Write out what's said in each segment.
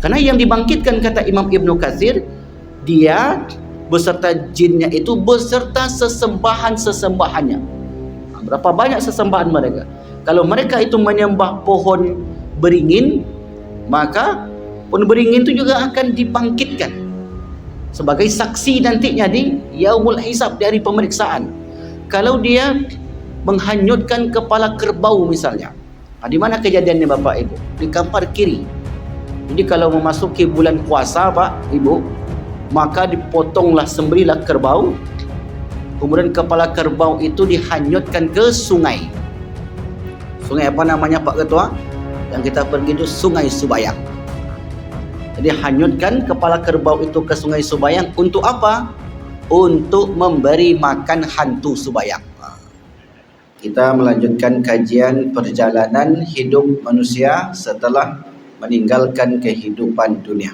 Karena yang dibangkitkan, kata Imam Ibnu Katsir, dia beserta jinnya itu beserta sesembahan-sesembahannya. Berapa banyak sesembahan mereka? Kalau mereka itu menyembah pohon beringin, maka pohon beringin itu juga akan dibangkitkan sebagai saksi nantinya di yaumul hisab, di hari pemeriksaan. Kalau dia menghanyutkan kepala kerbau misalnya, di mana kejadiannya Bapak Ibu? Di kampar kiri. Jadi kalau memasuki bulan puasa Pak Ibu, maka dipotonglah, sembelihlah kerbau, kemudian kepala kerbau itu dihanyutkan ke sungai. Sungai apa namanya Pak Ketua? Yang kita pergi itu Sungai Subayang. Jadi hanyutkan kepala kerbau itu ke Sungai Subayang untuk apa? Untuk memberi makan hantu Subayang. Kita melanjutkan kajian perjalanan hidup manusia setelah meninggalkan kehidupan dunia.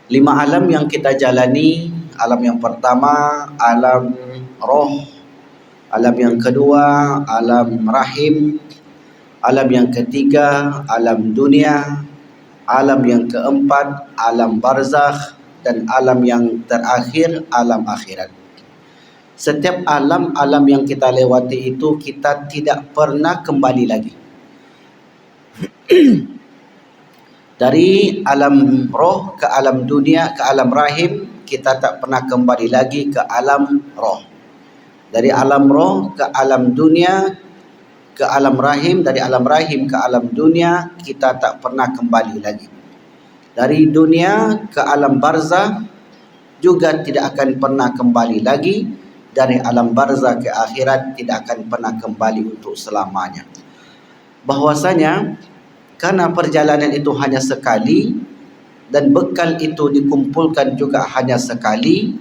5 alam yang kita jalani. Alam yang pertama, alam roh. Alam yang kedua, alam rahim. Alam yang ketiga, alam dunia. Alam yang keempat, alam barzakh. Dan alam yang terakhir, alam akhirat. Setiap alam-alam yang kita lewati itu kita tidak pernah kembali lagi. Dari alam roh ke alam dunia ke alam rahim, kita tak pernah kembali lagi ke alam roh. Dari alam roh ke alam dunia ke alam rahim, dari alam rahim ke alam dunia, kita tak pernah kembali lagi. Dari dunia ke alam barzakh juga tidak akan pernah kembali lagi. Dari alam barzakh ke akhirat tidak akan pernah kembali untuk selamanya. Bahwasanya karena perjalanan itu hanya sekali dan bekal itu dikumpulkan juga hanya sekali,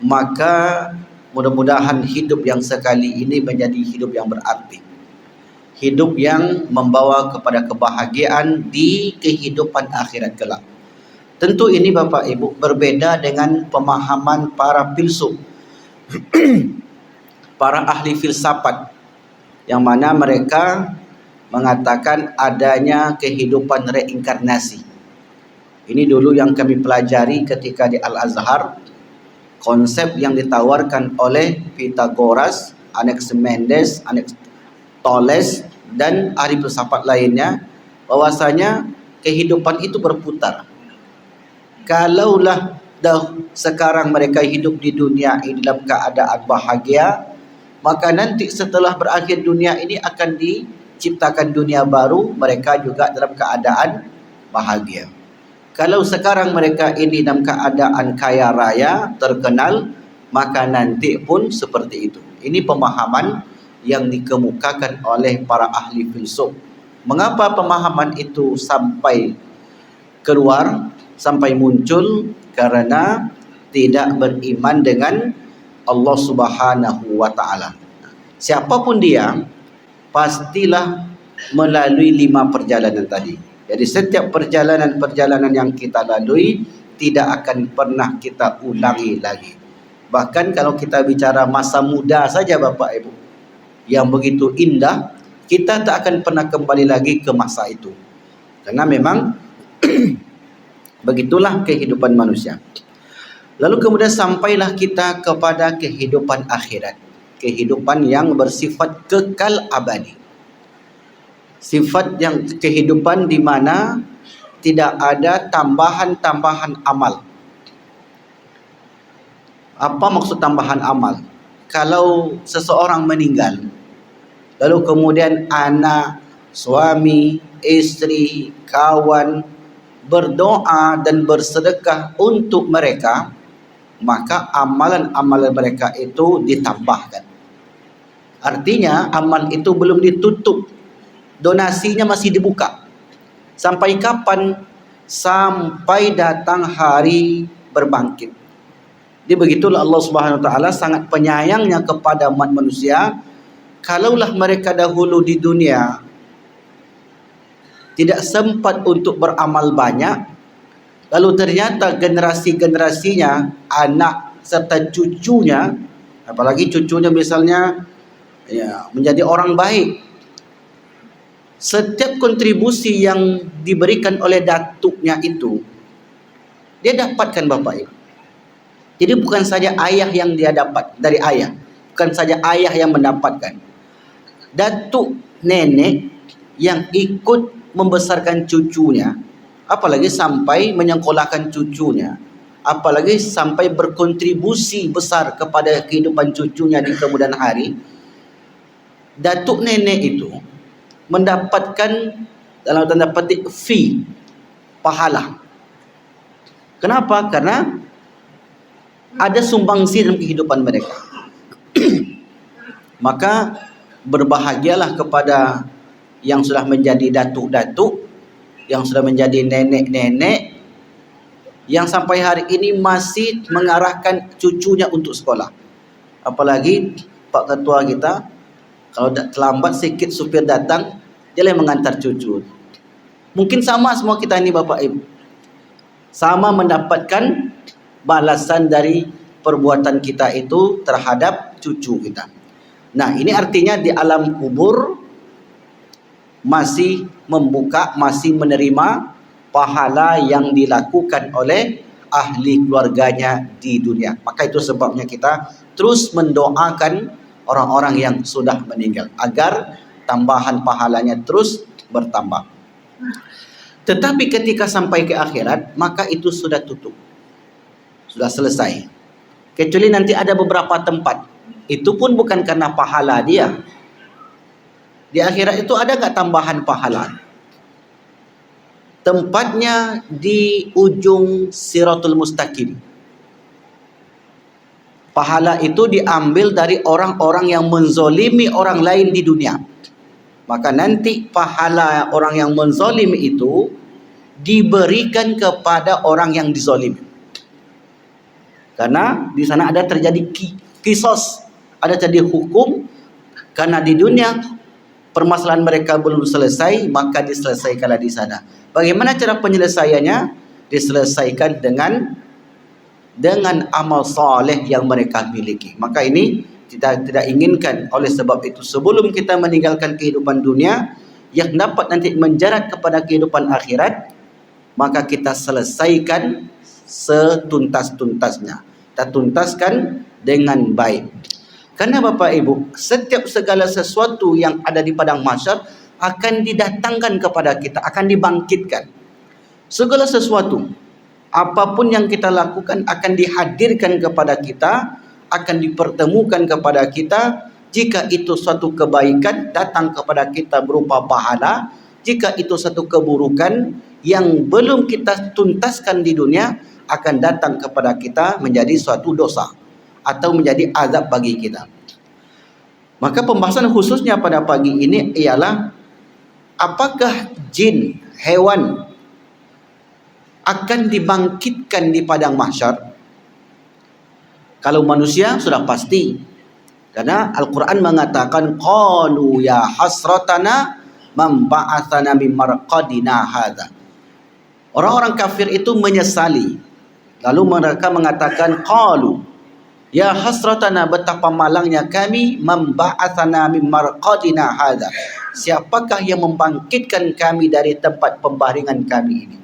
maka mudah-mudahan hidup yang sekali ini menjadi hidup yang berarti. Hidup yang membawa kepada kebahagiaan di kehidupan akhirat kelak. Tentu ini Bapak Ibu berbeda dengan pemahaman para filsuf, para ahli filsafat, yang mana mereka mengatakan adanya kehidupan reinkarnasi. Ini dulu yang kami pelajari ketika di Al-Azhar, konsep yang ditawarkan oleh Pythagoras, Anaximenes, Thales, dan ahli filsafat lainnya, bahwasanya kehidupan itu berputar. Kalaulah sekarang mereka hidup di dunia ini dalam keadaan bahagia, maka nanti setelah berakhir dunia ini akan diciptakan dunia baru, mereka juga dalam keadaan bahagia. Kalau sekarang mereka ini dalam keadaan kaya raya, terkenal, maka nanti pun seperti itu. Ini pemahaman yang dikemukakan oleh para ahli filsuf. Mengapa pemahaman itu sampai keluar, sampai muncul? Karena tidak beriman dengan Allah Subhanahu wa ta'ala. Siapapun dia, pastilah melalui 5 perjalanan tadi. Jadi setiap perjalanan-perjalanan yang kita lalui tidak akan pernah kita ulangi lagi. Bahkan kalau kita bicara masa muda saja Bapak Ibu, yang begitu indah, kita tak akan pernah kembali lagi ke masa itu. Karena memang begitulah kehidupan manusia. Lalu kemudian sampailah kita kepada kehidupan akhirat. Kehidupan yang bersifat kekal abadi. Sifat yang kehidupan di mana tidak ada tambahan-tambahan amal. Apa maksud tambahan amal? Kalau seseorang meninggal, lalu kemudian anak, suami, istri, kawan berdoa dan bersedekah untuk mereka, maka amalan-amalan mereka itu ditambahkan. Artinya amal itu belum ditutup, donasinya masih dibuka. Sampai kapan? Sampai datang hari berbangkit. Jadi begitulah Allah Subhanahu wa taala sangat penyayangnya kepada umat manusia. Kalaulah mereka dahulu di dunia tidak sempat untuk beramal banyak, lalu ternyata generasi-generasinya, anak serta cucunya, apalagi cucunya misalnya menjadi orang baik, setiap kontribusi yang diberikan oleh datuknya itu, dia dapatkan Bapak Ibu. Jadi bukan saja ayah yang dia dapat dari ayah, bukan saja ayah yang mendapatkan. Datuk nenek yang ikut membesarkan cucunya, apalagi sampai menyekolahkan cucunya, apalagi sampai berkontribusi besar kepada kehidupan cucunya di kemudian hari, datuk nenek itu mendapatkan dalam tanda petik fee, pahala. Kenapa? Karena ada sumbangsi dalam kehidupan mereka. Maka berbahagialah kepada yang sudah menjadi datuk-datuk, yang sudah menjadi nenek-nenek, yang sampai hari ini masih mengarahkan cucunya untuk sekolah. Apalagi Pak Ketua kita, kalau terlambat sikit supir datang, dia yang mengantar cucu. Mungkin sama semua kita ini Bapak Ibu, sama mendapatkan balasan dari perbuatan kita itu terhadap cucu kita. Nah, ini artinya di alam kubur masih membuka, masih menerima pahala yang dilakukan oleh ahli keluarganya di dunia. Maka itu sebabnya kita terus mendoakan orang-orang yang sudah meninggal agar tambahan pahalanya terus bertambah. Tetapi ketika sampai ke akhirat, maka itu sudah tutup, sudah selesai. Kecuali nanti ada beberapa tempat, itu pun bukan karena pahala dia. Di akhirat itu ada gak tambahan pahala? Tempatnya di ujung Siratul Mustaqim. Pahala itu diambil dari orang-orang yang menzolimi orang lain di dunia. Maka nanti pahala orang yang menzolimi itu diberikan kepada orang yang dizolimi. Karena di sana ada terjadi kisos, ada terjadi hukum. Karena di dunia permasalahan mereka belum selesai, maka diselesaikanlah di sana. Bagaimana cara penyelesaiannya? Diselesaikan dengan amal soleh yang mereka miliki. Maka ini kita tidak inginkan. Oleh sebab itu, sebelum kita meninggalkan kehidupan dunia yang dapat nanti menjerat kepada kehidupan akhirat, maka kita selesaikan setuntas-tuntasnya. Kita tuntaskan dengan baik. Karena Bapak Ibu, setiap segala sesuatu yang ada di padang mahsyar akan didatangkan kepada kita, akan dibangkitkan. Segala sesuatu, apapun yang kita lakukan akan dihadirkan kepada kita, akan dipertemukan kepada kita. Jika itu suatu kebaikan, datang kepada kita berupa pahala. Jika itu satu keburukan yang belum kita tuntaskan di dunia, akan datang kepada kita menjadi suatu dosa atau menjadi azab bagi kita. Maka pembahasan khususnya pada pagi ini ialah apakah jin, hewan akan dibangkitkan di padang mahsyar? Kalau manusia sudah pasti. Karena Al-Quran mengatakan qalu ya hasratana man ba'atsana min marqadina hadza. Orang-orang kafir itu menyesali. Lalu mereka mengatakan qalu ya hasratana, betapa malangnya kami, man ba'atsana min marqadina hadza. Siapakah yang membangkitkan kami dari tempat pembaringan kami ini?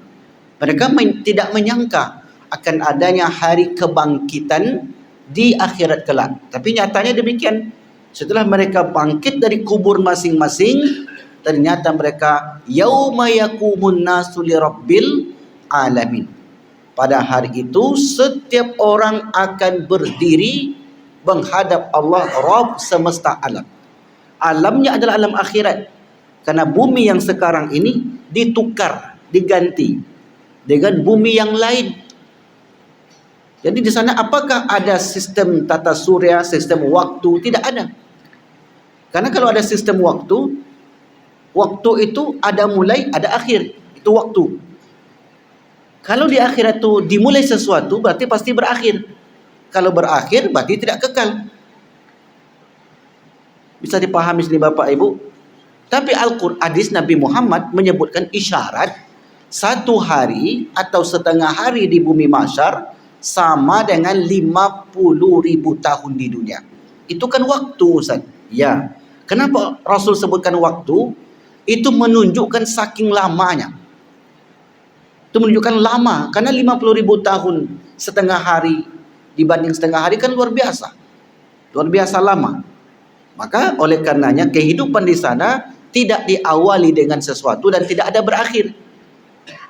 Mereka tidak menyangka akan adanya hari kebangkitan di akhirat kelak. Tapi nyatanya demikian. Setelah mereka bangkit dari kubur masing-masing, ternyata mereka yauma yaqumun nasu lirabbil alamin. Pada hari itu setiap orang akan berdiri menghadap Allah Rabb semesta alam. Alamnya adalah alam akhirat. Karena bumi yang sekarang ini ditukar, diganti dengan bumi yang lain. Jadi di sana apakah ada sistem tata surya, sistem waktu? Tidak ada. Karena kalau ada sistem waktu, waktu itu ada mulai, ada akhir. Itu waktu. Kalau di akhirat itu dimulai sesuatu, berarti pasti berakhir. Kalau berakhir, berarti tidak kekal. Bisa dipahami sini Bapak Ibu? Tapi Al-Quran, hadis Nabi Muhammad menyebutkan isyarat satu hari atau setengah hari di bumi mahsyar sama dengan 50.000 tahun di dunia. Itu kan waktu, Ustaz. Ya. Kenapa Rasul sebutkan waktu? Itu menunjukkan saking lamanya. Itu menunjukkan lama, karena 50.000 tahun setengah hari dibanding setengah hari kan luar biasa. Luar biasa lama. Maka oleh karenanya kehidupan di sana tidak diawali dengan sesuatu dan tidak ada berakhir.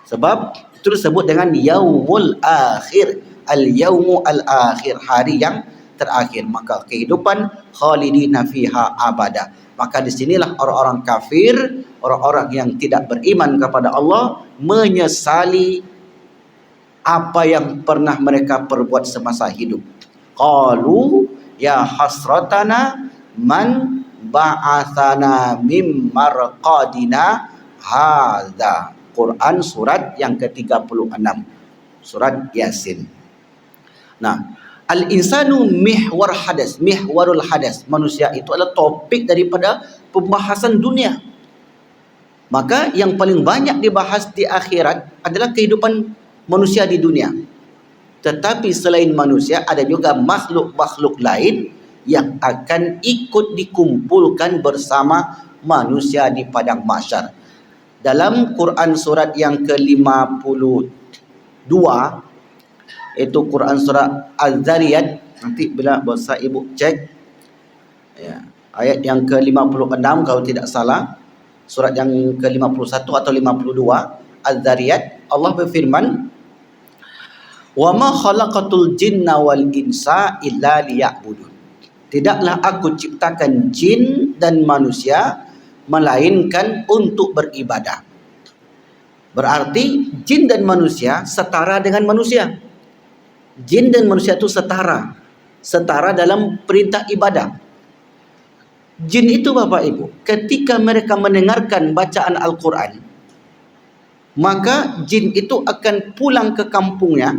Sebab itu disebut dengan yaumul akhir, al-yaumu al-akhir, hari yang terakhir. Maka kehidupan khalidina fiha abada. Maka disinilah orang-orang kafir, orang-orang yang tidak beriman kepada Allah, menyesali apa yang pernah mereka perbuat semasa hidup. Qalu ya hasratana man ba'athana mim marqadina hadza. Quran surat yang ke-36, surat Yasin. Nah, al-insanu mihwar hadas, mihwarul hadas. Manusia itu adalah topik daripada pembahasan dunia. Maka yang paling banyak dibahas di akhirat adalah kehidupan manusia di dunia. Tetapi selain manusia ada juga makhluk-makhluk lain yang akan ikut dikumpulkan bersama manusia di padang mahsyar. Dalam Quran surat yang ke-52, itu Quran surat Az-Zariyat, nanti bila bosa ibu cek ya, ayat yang ke-56 kalau tidak salah, surat yang ke-51 atau 52 Az-Zariyat, Allah berfirman, "Wa ma khalaqatul jinna wal insa illa liya'budun." Tidaklah aku ciptakan jin dan manusia melainkan untuk beribadah. Berarti jin dan manusia setara dengan manusia. Jin dan manusia itu setara. Setara dalam perintah ibadah. Jin itu Bapak Ibu, ketika mereka mendengarkan bacaan Al-Quran, maka jin itu akan pulang ke kampungnya,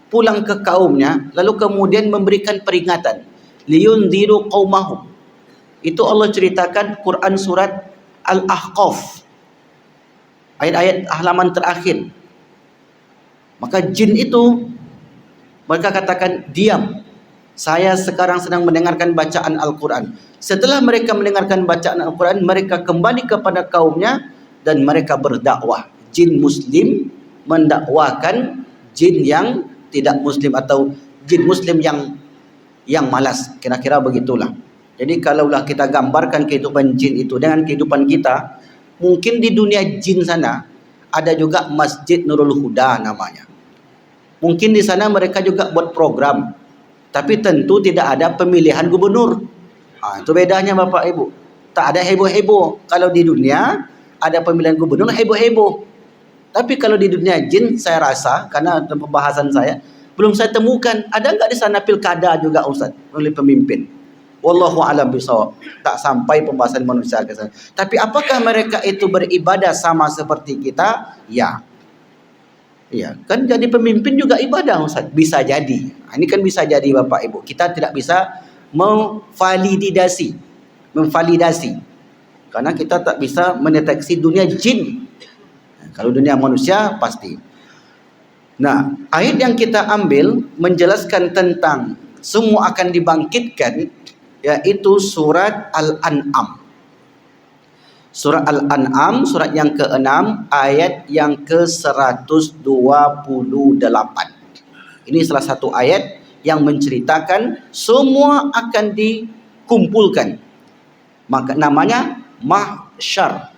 pulang ke kaumnya, lalu kemudian memberikan peringatan. Liyunziru qaumahum. Itu Allah ceritakan Quran surat Al-Ahqaf, ayat-ayat halaman terakhir. Maka jin itu mereka katakan, diam, saya sekarang sedang mendengarkan bacaan Al-Quran. Setelah mereka mendengarkan bacaan Al-Quran, mereka kembali kepada kaumnya dan mereka berdakwah. Jin muslim mendakwakan jin yang tidak muslim, atau jin muslim yang malas. Kira-kira begitulah. Jadi kalaulah kita gambarkan kehidupan jin itu dengan kehidupan kita, mungkin di dunia jin sana ada juga Masjid Nurul Huda namanya. Mungkin di sana mereka juga buat program, tapi tentu tidak ada pemilihan gubernur. Itu bedanya Bapak Ibu. Tak ada heboh-heboh. Kalau di dunia ada pemilihan gubernur, heboh-heboh. Tapi kalau di dunia jin, saya rasa, karena pembahasan saya, belum saya temukan. Ada enggak di sana pilkada juga Ustaz oleh pemimpin? Wallahu a'lam bishawab. Tak sampai pembahasan manusia ke sana. Tapi apakah mereka itu beribadah sama seperti kita? Ya. Ya, kan jadi pemimpin juga ibadah Ustaz. Bisa jadi. Ini kan bisa jadi Bapak Ibu. Kita tidak bisa memvalidasi. Karena kita tak bisa mendeteksi dunia jin. Kalau dunia manusia pasti. Nah, ayat yang kita ambil menjelaskan tentang semua akan dibangkitkan, yaitu surat Al-An'am. Surat Al-An'am, surat yang ke-6, ayat yang ke-128. Ini salah satu ayat yang menceritakan semua akan dikumpulkan. Maka namanya mahsyar.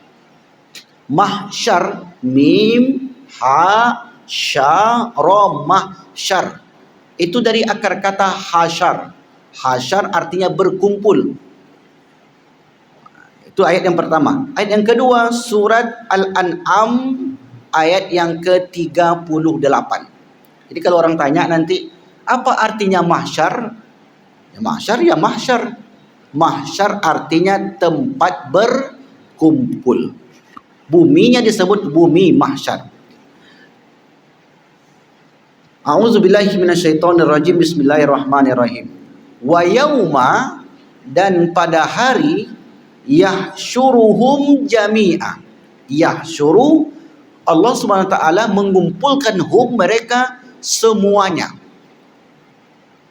Mahsyar, mim, ha, sya, ra, mahsyar. Itu dari akar kata hasyar. Hasyar artinya berkumpul. Itu ayat yang pertama. Ayat yang kedua, surat Al-An'am, ayat yang ke-38. Jadi kalau orang tanya nanti, apa artinya mahsyar? Ya mahsyar, ya mahsyar. Mahsyar artinya tempat berkumpul. Buminya disebut bumi mahsyar. A'udzubillahi minasyaitonirrajim. Bismillahirrahmanirrahim. Wa yauma, dan pada hari, yahsyuruhum jami'a. Yahsyuru, Allah Subhanahu wa taala mengumpulkan hum, mereka semuanya.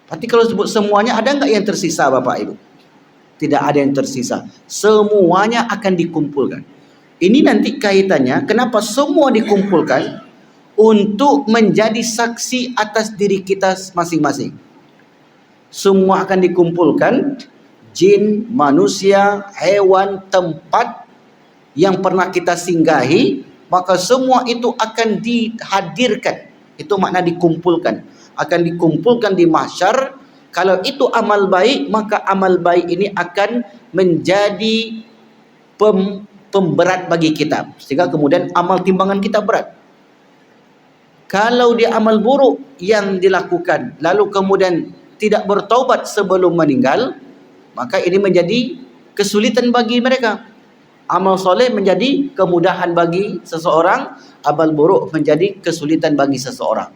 Berarti kalau sebut semuanya, ada enggak yang tersisa Bapak Ibu? Tidak ada yang tersisa. Semuanya akan dikumpulkan. Ini nanti kaitannya kenapa semua dikumpulkan untuk menjadi saksi atas diri kita masing-masing. Semua akan dikumpulkan, jin, manusia, hewan, tempat yang pernah kita singgahi, maka semua itu akan dihadirkan. Itu makna dikumpulkan. Akan dikumpulkan di mahsyar. Kalau itu amal baik, maka amal baik ini akan menjadi pemberat bagi kita, sehingga kemudian amal timbangan kita berat. Kalau dia amal buruk yang dilakukan, lalu kemudian tidak bertaubat sebelum meninggal, maka ini menjadi kesulitan bagi mereka. Amal soleh menjadi kemudahan bagi seseorang, amal buruk menjadi kesulitan bagi seseorang.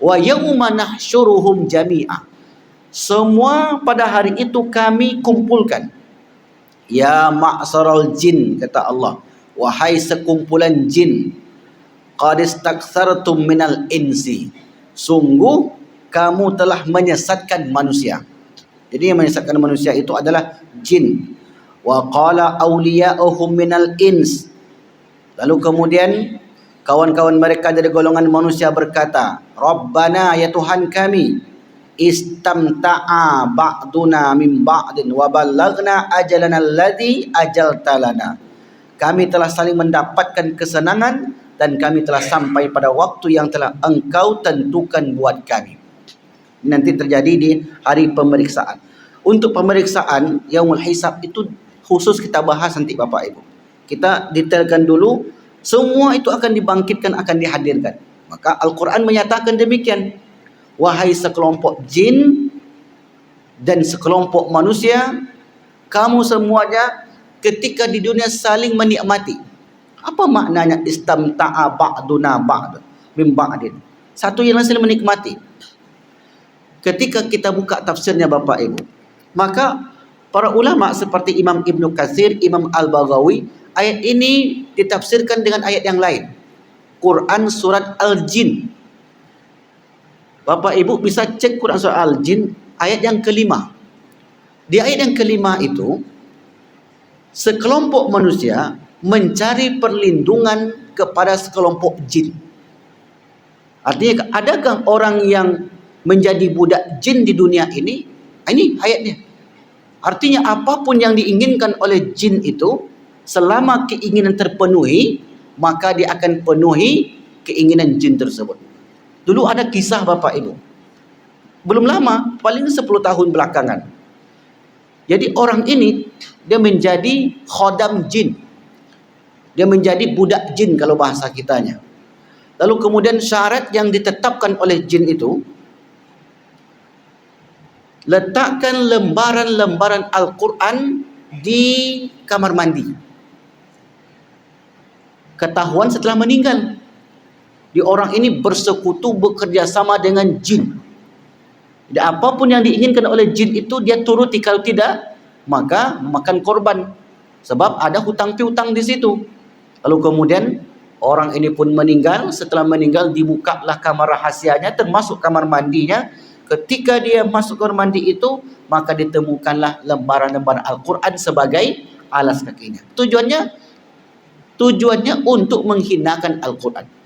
Wa yauma nahsyuruhum jami'a. Semua pada hari itu kami kumpulkan. Ya ma'saral jin, kata Allah, wahai sekumpulan jin, qad istakthartum minal insi, sungguh kamu telah menyesatkan manusia. Jadi yang menyesatkan manusia itu adalah jin. Wa qala awliya'uhum minal ins, lalu kemudian kawan-kawan mereka dari golongan manusia berkata, Rabbana, ya Tuhan kami, istamta'a ba'duna min ba'din wa ballagna ajalana alladhi ajalta lana. Kami telah saling mendapatkan kesenangan dan kami telah sampai pada waktu yang telah engkau tentukan buat kami. Nanti terjadi di hari pemeriksaan. Untuk pemeriksaan yaumul hisab itu khusus kita bahas nanti Bapak Ibu. Kita detailkan dulu, semua itu akan dibangkitkan, akan dihadirkan. Maka Al-Quran menyatakan demikian. Wahai sekelompok jin dan sekelompok manusia, kamu semuanya ketika di dunia saling menikmati. Apa maknanya istamta'a ba'duna ba'd min ba'din? Satu yang lain saling menikmati. Ketika kita buka tafsirnya Bapak Ibu, maka para ulama seperti Imam Ibnu Katsir, Imam Al-Baghawi, ayat ini ditafsirkan dengan ayat yang lain. Quran surat Al-Jin. Bapak Ibu bisa cek Quran surah Al-Jin ayat yang kelima. Di ayat yang kelima itu, sekelompok manusia mencari perlindungan kepada sekelompok jin. Artinya, adakah orang yang menjadi budak jin di dunia ini? Ini ayatnya. Artinya apapun yang diinginkan oleh jin itu, selama keinginan terpenuhi, maka dia akan penuhi keinginan jin tersebut. Dulu ada kisah Bapak Ibu, belum lama, paling 10 tahun belakangan. Jadi orang ini, dia menjadi khodam jin. Dia menjadi budak jin kalau bahasa kitanya. Lalu kemudian syarat yang ditetapkan oleh jin itu, letakkan lembaran-lembaran Al-Quran di kamar mandi. Ketahuan setelah meninggal. Di orang ini bersekutu, bekerja sama dengan jin. Jadi apapun yang diinginkan oleh jin itu dia turuti, kalau tidak maka makan korban. Sebab ada hutang piutang di situ. Lalu kemudian orang ini pun meninggal. Setelah meninggal dibukalah kamar rahasianya, termasuk kamar mandinya. Ketika dia masuk kamar mandi itu, maka ditemukanlah lembaran-lembaran Al-Quran sebagai alas kakinya. Tujuannya untuk menghinakan Al-Quran.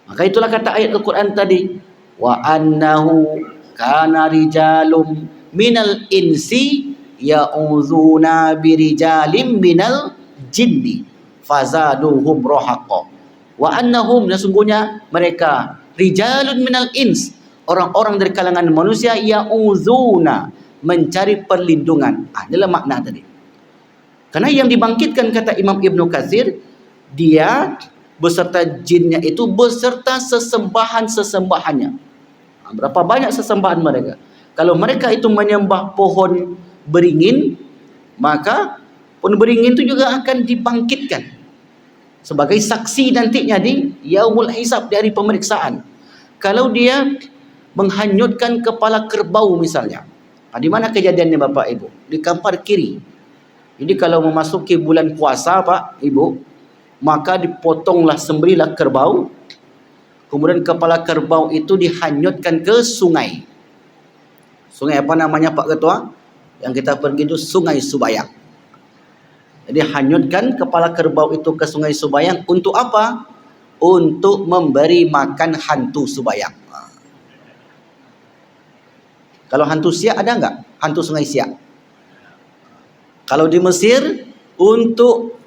Maka itulah kata ayat Al-Quran tadi, wa annahu kana rijalum minal insi ya'uzuna birijalim minal jinni fazaduhum rohaqa. Wa annahum, sesungguhnya mereka, rijalun minal ins, orang-orang dari kalangan manusia, ya'uzuna, mencari perlindungan. Inilah makna tadi. Karena yang dibangkitkan, kata Imam Ibnu Katsir, dia beserta jinnya itu beserta sesembahan-sesembahannya. Berapa banyak sesembahan mereka? Kalau mereka itu menyembah pohon beringin, maka pohon beringin itu juga akan dibangkitkan sebagai saksi nantinya di yaumul hisab, dari pemeriksaan. Kalau dia menghanyutkan kepala kerbau misalnya, di mana kejadiannya Bapak Ibu? Di kampar kiri. Jadi kalau memasuki bulan puasa Pak Ibu, maka dipotonglah, sembelihlah kerbau, kemudian kepala kerbau itu dihanyutkan ke sungai. Sungai apa namanya Pak Ketua? Yang kita pergi itu Sungai Subayang. Jadi hanyutkan kepala kerbau itu ke sungai Subayang untuk apa? Untuk memberi makan hantu Subayang. Kalau hantu Siak ada enggak? Hantu sungai Siak. Kalau di Mesir, untuk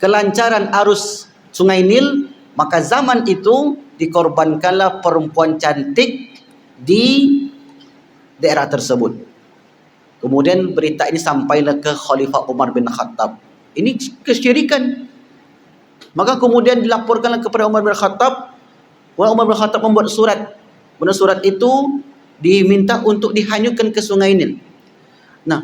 kelancaran arus sungai Nil, maka zaman itu dikorbankanlah perempuan cantik di daerah tersebut. Kemudian berita ini sampailah ke Khalifah Umar bin Khattab. Ini kesyirikan. Maka kemudian dilaporkanlah kepada Umar bin Khattab. Umar bin Khattab membuat surat. Kemudian surat itu diminta untuk dihanyutkan ke sungai Nil. Nah,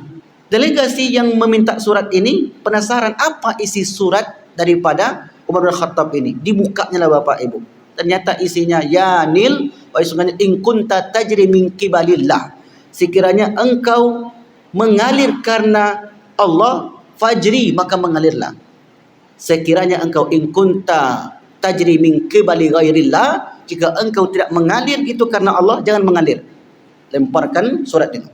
delegasi yang meminta surat ini penasaran apa isi surat daripada Umar bin Khattab ini. Dibukanya lah Bapak Ibu. Ternyata isinya, ya Nil, wahai sungai Nil, in kunta tajri min qibalillah. Sekiranya engkau mengalir karena Allah, fajri, maka mengalirlah. Sekiranya engkau in kunta tajri min qibali ghairillah, jika engkau tidak mengalir itu karena Allah, jangan mengalir. Lemparkan surat itu.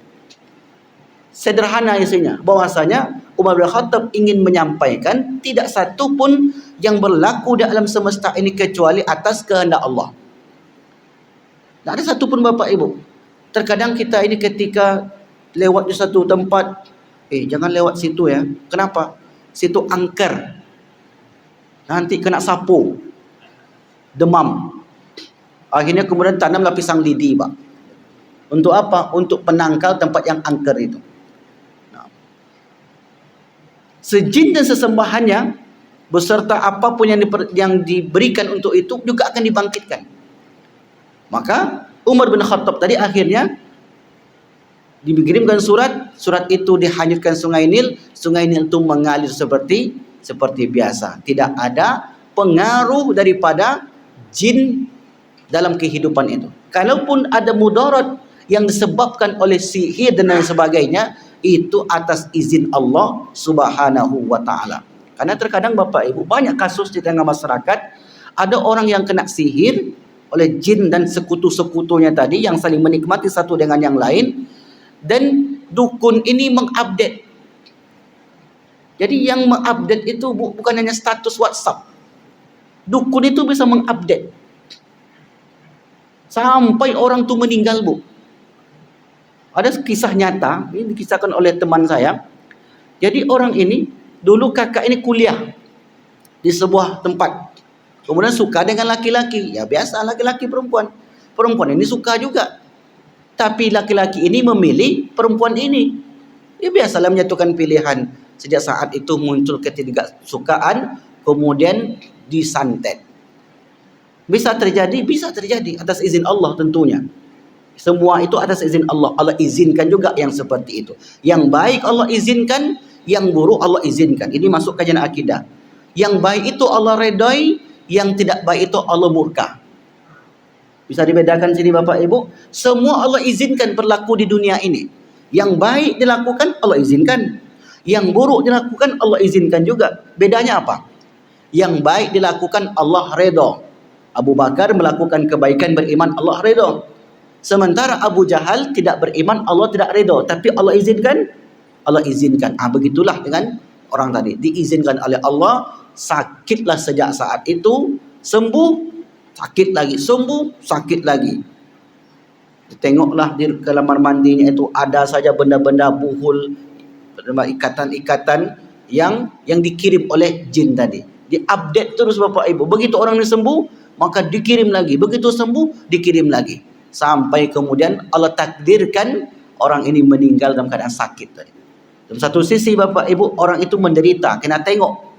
Sederhana isinya, bahwasanya Umar bin Khattab ingin menyampaikan tidak satu pun yang berlaku dalam semesta ini kecuali atas kehendak Allah. Tak ada satu pun Bapak Ibu. Terkadang kita ini ketika lewat di satu tempat, jangan lewat situ ya. Kenapa? Situ angker. Nanti kena sapu, demam. Akhirnya kemudian tanamlah pisang lidi, Pak. Untuk apa? Untuk penangkal tempat yang angker itu. Nah, sejin dan sesembahannya beserta apapun yang diberikan untuk itu juga akan dibangkitkan. Maka Umar bin Khattab tadi akhirnya dikirimkan surat itu dihanyutkan sungai Nil itu mengalir seperti biasa. Tidak ada pengaruh daripada jin dalam kehidupan itu. Kalaupun ada mudarat yang disebabkan oleh sihir dan lain sebagainya, itu atas izin Allah Subhanahu wa taala. Karena terkadang Bapak Ibu banyak kasus di tengah masyarakat, ada orang yang kena sihir oleh jin dan sekutu-sekutunya tadi yang saling menikmati satu dengan yang lain, dan dukun ini mengupdate. Jadi yang mengupdate itu bukan hanya status WhatsApp. Dukun itu bisa mengupdate sampai orang itu meninggal, Bu. Ada kisah nyata, ini dikisahkan oleh teman saya. Jadi orang ini, dulu kakak ini kuliah di sebuah tempat. Kemudian suka dengan laki-laki. Ya biasa, laki-laki perempuan. Perempuan ini suka juga. Tapi laki-laki ini memilih perempuan ini. Ya biasalah menyatukan pilihan. Sejak saat itu muncul ketidaksukaan, kemudian disantet. Bisa terjadi atas izin Allah tentunya. Semua itu atas izin Allah. Allah izinkan juga yang seperti itu. Yang baik Allah izinkan, yang buruk Allah izinkan. Ini masuk kajian akidah. Yang baik itu Allah redai, yang tidak baik itu Allah murka. Bisa dibedakan sini Bapak Ibu. Semua Allah izinkan berlaku di dunia ini. Yang baik dilakukan Allah izinkan, yang buruk dilakukan Allah izinkan juga. Bedanya apa? Yang baik dilakukan Allah redha. Abu Bakar melakukan kebaikan beriman, Allah redha. Sementara Abu Jahal tidak beriman, Allah tidak redha. Tapi Allah izinkan, Allah izinkan. Begitulah dengan orang tadi. Diizinkan oleh Allah, sakitlah sejak saat itu, sembuh, sakit lagi, sembuh, sakit lagi. Tengoklah di kamar mandinya itu ada saja benda-benda buhul, ikatan-ikatan yang dikirim oleh jin tadi. Diupdate terus Bapak Ibu. Begitu orang ini sembuh, maka dikirim lagi. Begitu sembuh, dikirim lagi. Sampai kemudian Allah takdirkan orang ini meninggal dalam keadaan sakit tadi. Dalam satu sisi Bapak Ibu, orang itu menderita, kena tengok.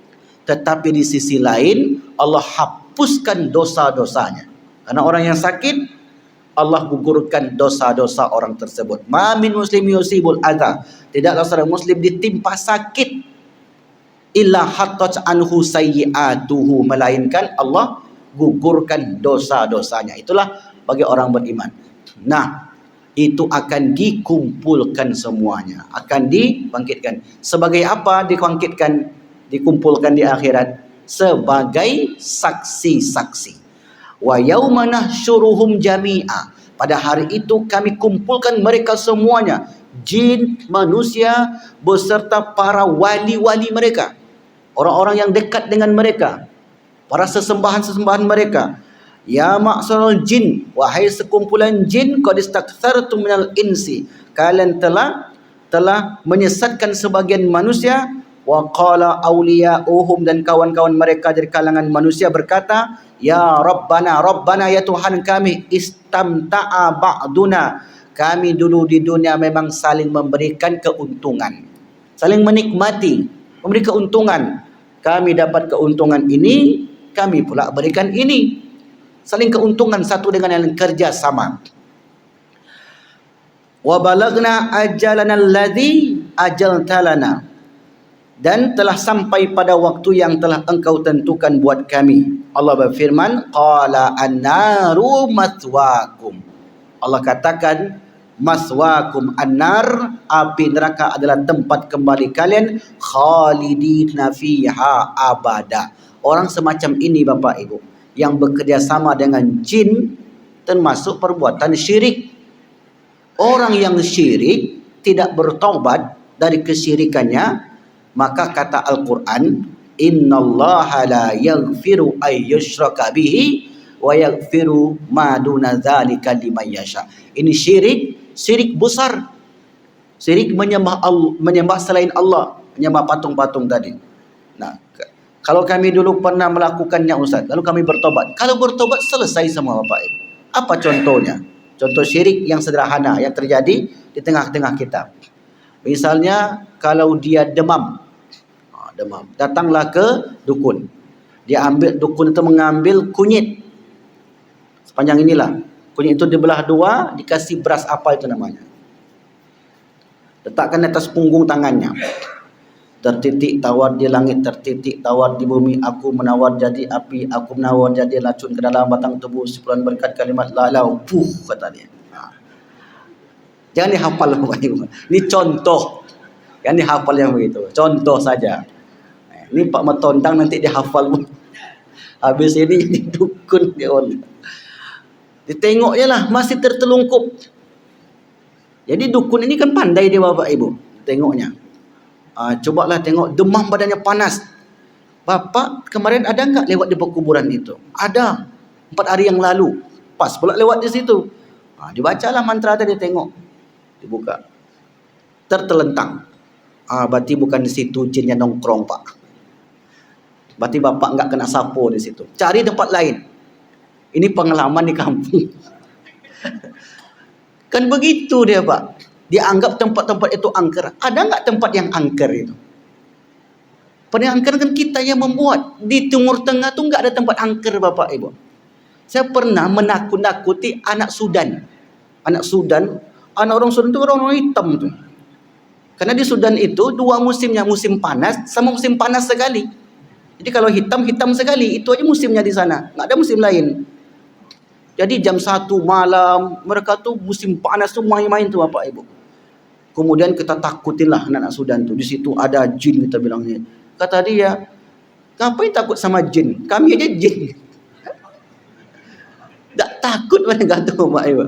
Tetapi di sisi lain, Allah hapuskan dosa-dosanya. Karena orang yang sakit, Allah gugurkan dosa-dosa orang tersebut. Ma min muslim yusibul adha. Tidaklah seorang muslim ditimpa sakit illa hattat anhu sayyi'atuhu, melainkan Allah gugurkan dosa-dosanya. Itulah bagi orang beriman. Nah, itu akan dikumpulkan semuanya, akan dibangkitkan. Sebagai apa dibangkitkan, dikumpulkan di akhirat? Sebagai saksi-saksi. Wa yauma nahsyuruhum jami'a. Pada hari itu kami kumpulkan mereka semuanya. jin, manusia beserta para wali-wali mereka, orang-orang yang dekat dengan mereka, para sesembahan-sesembahan mereka. Ya ma'syarul jin, wahai sekumpulan jin, qad istakthartum minal insi, kalian telah menyesatkan sebagian manusia. Wa qala awliya'uhum, dan kawan-kawan mereka dari kalangan manusia berkata, ya Rabbana, Rabbana ya Tuhan kami, istamta'a ba'duna, kami dulu di dunia memang saling memberikan keuntungan, saling menikmati, memberi keuntungan. Kami dapat keuntungan ini, kami pula berikan ini, saling keuntungan satu dengan yang lain, kerja sama. Wa balagna ajalana alladhi ajaltalana, dan telah sampai pada waktu yang telah engkau tentukan buat kami. Allah berfirman, qala an-naru mathwakum, Allah katakan maswakum annar, api neraka adalah tempat kembali kalian, khalidina fiha abada. Orang semacam ini Bapak Ibu yang bekerja sama dengan jin termasuk perbuatan syirik. Orang yang syirik tidak bertaubat dari kesyirikannya, maka kata Al-Quran, innallaha la yaghfiru ay yushraka bihi wa yaghfiru ma duna dzalika liman yasha. Ini syirik besar. Syirik menyembah selain Allah, menyembah patung-patung tadi. Nah, kalau kami dulu pernah melakukannya Ustaz, lalu kami bertobat. Kalau bertobat selesai semua Bapak Ibu. Apa contohnya? Contoh syirik yang sederhana yang terjadi di tengah-tengah kita. Misalnya kalau dia demam, datanglah ke dukun. Dukun itu mengambil kunyit sepanjang inilah. Kunyit itu dibelah dua, dikasih beras apa itu namanya. Letakkan di atas punggung tangannya. Tertitik tawar di langit, tertitik tawar di bumi, aku menawar jadi api, aku menawar jadi racun ke dalam batang tubuh, sebulan berkat kalimat la ilaha, kata dia. Jangan dihafal Bapak Ibu. Ini contoh. Yang dihafal yang begitu. Contoh saja. Ini Pak Metondang nanti dihafal. Habis ini dukun dia. Ditengoknya lah masih tertelungkup. Jadi dukun ini kan pandai dia Bapak Ibu. Tengoknya. Cobalah tengok, demam badannya panas. Bapak kemarin ada enggak lewat di perkuburan itu? Ada. 4 hari yang lalu. Pas pula lewat di situ. Dibacalah mantra tadi, tengok. Dibuka. Tertelentang. Berarti bukan di situ jinnya nongkrong Pak. Berarti Bapak enggak kena sapu di situ. Cari tempat lain. Ini pengalaman di kampung. Kan begitu dia Pak. Dianggap tempat-tempat itu angker. Ada enggak tempat yang angker itu? Pada angker kan kita yang membuat. Di Timur Tengah tu enggak ada tempat angker Bapak Ibu. Saya pernah menakut-nakuti anak Sudan. Anak orang Sudan itu orang hitam tu. Karena di Sudan itu 2 musimnya, musim panas sama musim panas sekali. Jadi kalau hitam sekali, itu aja musimnya di sana. Enggak ada musim lain. Jadi jam 1 malam, mereka tuh musim panas tuh main-main tuh Bapak Ibu. Kemudian kita takutinlah anak-anak Sudan tuh. Di situ ada jin kita bilangnya. Kata dia, ngapain takut sama jin? Kami aja jin. Tak takut mereka tuh Bapak Ibu.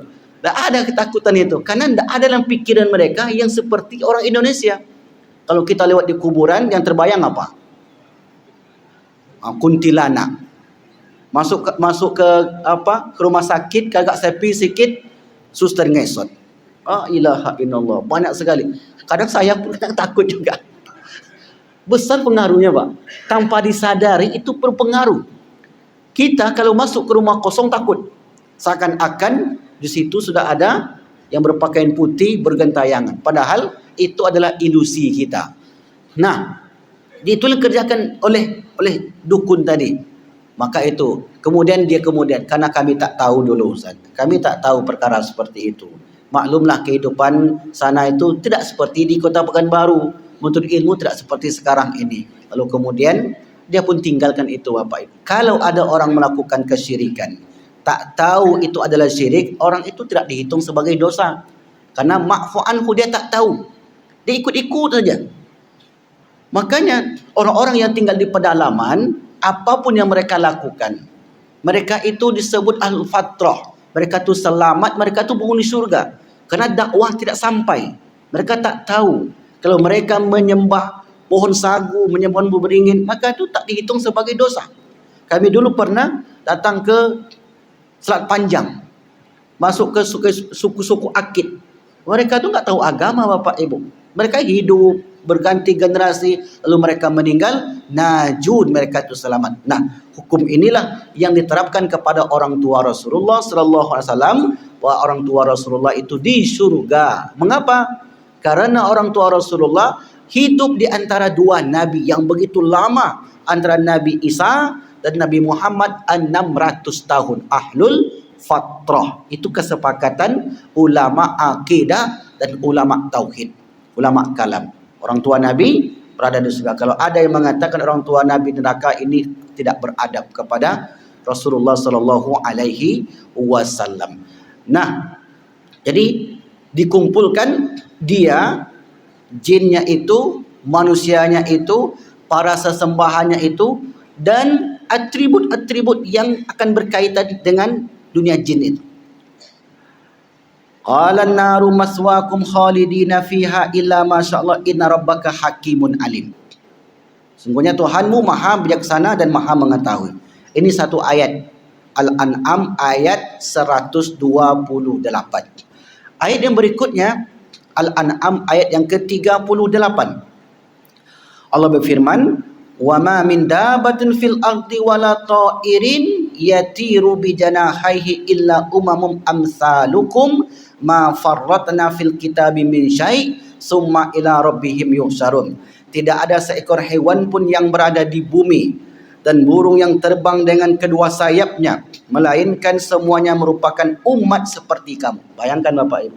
Tak ada ketakutan itu. Karena tak ada dalam pikiran mereka yang seperti orang Indonesia. Kalau kita lewat di kuburan, yang terbayang apa? Kuntilanak. Masuk ke rumah sakit, kagak sepi sikit, suster ngesot. Ilaha illallah, banyak sekali. Kadang saya pun takut juga. Besar pengaruhnya Pak. Tanpa disadari itu berpengaruh. Kita kalau masuk ke rumah kosong takut. Seakan-akan di situ sudah ada yang berpakaian putih bergentayangan. Padahal itu adalah ilusi kita. Nah, itu yang dikerjakan oleh dukun tadi. Maka itu, kemudian karena kami tak tahu dulu Ustaz. Kami tak tahu perkara seperti itu. Maklumlah kehidupan sana itu tidak seperti di Kota Pekanbaru. Menuntut ilmu tidak seperti sekarang ini. Lalu kemudian dia pun tinggalkan itu Bapak Ibu. Kalau ada orang melakukan kesyirikan, tak tahu itu adalah syirik, orang itu tidak dihitung sebagai dosa. Karena ma'fu anhu, dia tak tahu. Dia ikut-ikut saja. Makanya orang-orang yang tinggal di pedalaman, apapun yang mereka lakukan, mereka itu disebut al-fatrah. Mereka itu selamat, mereka itu penghuni surga. Karena dakwah tidak sampai. Mereka tak tahu kalau mereka menyembah pohon sagu, menyembah pohon beringin, maka itu tak dihitung sebagai dosa. Kami dulu pernah datang ke Selat Panjang, masuk ke suku-suku Akit. Mereka tu tak tahu agama Bapak Ibu. Mereka hidup berganti generasi, lalu mereka meninggal, najud, mereka itu selamat. Nah, hukum inilah yang diterapkan kepada orang tua Rasulullah sallallahu alaihi wasallam, bahwa orang tua Rasulullah itu di surga. Mengapa? Karena orang tua Rasulullah hidup di antara dua nabi yang begitu lama, antara Nabi Isa dan Nabi Muhammad 600 tahun. Ahlul fatrah. Itu kesepakatan ulama akidah dan ulama tauhid, ulama kalam. Orang tua Nabi berada di surga. Kalau ada yang mengatakan orang tua Nabi neraka, ini tidak beradab kepada Rasulullah sallallahu alaihi wasallam. Nah, jadi dikumpulkan dia, jinnya itu, manusianya itu, para sesembahannya itu, dan atribut-atribut yang akan berkaitan dengan dunia jin itu. Qala an-naru maswaakum khalidina fiha illa masyaallah inna rabbaka hakimun alim. Sungguhnya Tuhanmu maha bijaksana dan maha mengetahui. Ini satu ayat Al-An'am ayat 128. Ayat yang berikutnya Al-An'am ayat yang ke-38. Allah berfirman, "Wa ma min dabatin fil ardi wala ta'irin yatiru bi janahihi illa umamum amsalukum ma farratna fil kitabi min syai' summa ila rabbihim yuhsyarun." Tidak ada seekor hewan pun yang berada di bumi dan burung yang terbang dengan kedua sayapnya, melainkan semuanya merupakan umat seperti kamu. Bayangkan Bapak Ibu.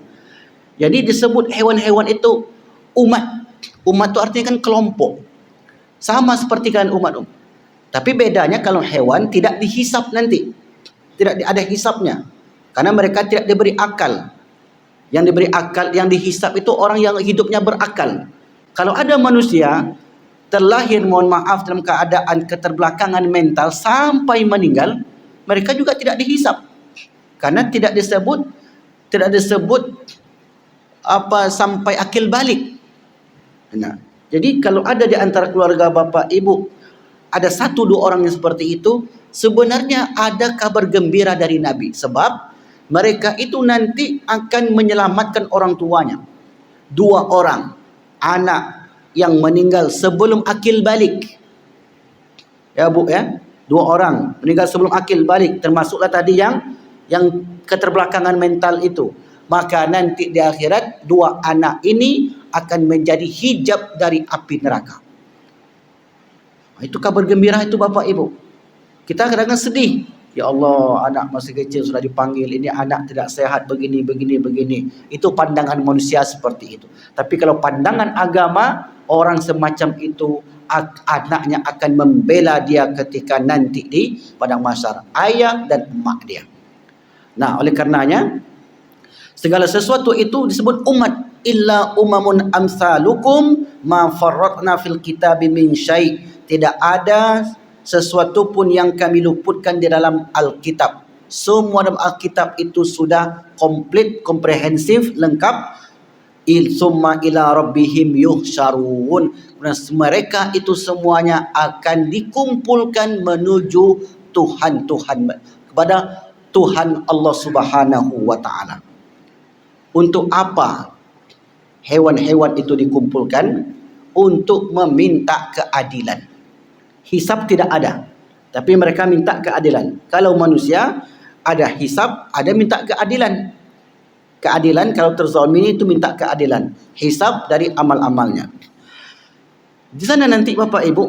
Jadi disebut hewan-hewan itu umat. Umat itu artinya kan kelompok. Sama seperti kalian umat. Tapi bedanya kalau hewan tidak dihisap nanti. Tidak ada hisapnya. Karena mereka tidak diberi akal. Yang diberi akal, yang dihisap itu orang yang hidupnya berakal. Kalau ada manusia terlahir, mohon maaf, dalam keadaan keterbelakangan mental sampai meninggal, mereka juga tidak dihisap. Karena tidak disebut apa sampai akil balik. Nah, jadi kalau ada di antara keluarga Bapak Ibu ada 1-2 orang yang seperti itu, sebenarnya ada kabar gembira dari Nabi, sebab mereka itu nanti akan menyelamatkan orang tuanya. 2 orang anak yang meninggal sebelum akil balik. Ya Bu ya, 2 orang meninggal sebelum akil balik, termasuklah tadi yang keterbelakangan mental itu. Maka nanti di akhirat 2 anak ini akan menjadi hijab dari api neraka. Itu kabar gembira itu Bapak Ibu. Kita kadang-kadang sedih. Ya Allah, anak masih kecil sudah dipanggil. Ini anak tidak sehat begini. Itu pandangan manusia seperti itu. Tapi kalau pandangan agama, orang semacam itu anaknya akan membela dia ketika nanti di padang mahsyar, ayah dan emak dia. Nah, oleh karenanya segala sesuatu itu disebut umat. Illa umamun amsalukum ma farratna fil kitabi min syai'. Tidak ada sesuatu pun yang kami luputkan di dalam Alkitab. Semua dalam Alkitab itu sudah komplit, komprehensif, lengkap. Summa ila rabbihim yuhsyarun. Mereka itu semuanya akan dikumpulkan menuju Tuhan kepada Tuhan Allah Subhanahu wa taala. Untuk apa hewan-hewan itu dikumpulkan? Untuk meminta keadilan. Hisab tidak ada, tapi mereka minta keadilan. Kalau manusia ada hisab, ada minta keadilan. Keadilan kalau terzalimi itu minta keadilan. Hisab dari amal-amalnya. Di sana nanti Bapak Ibu,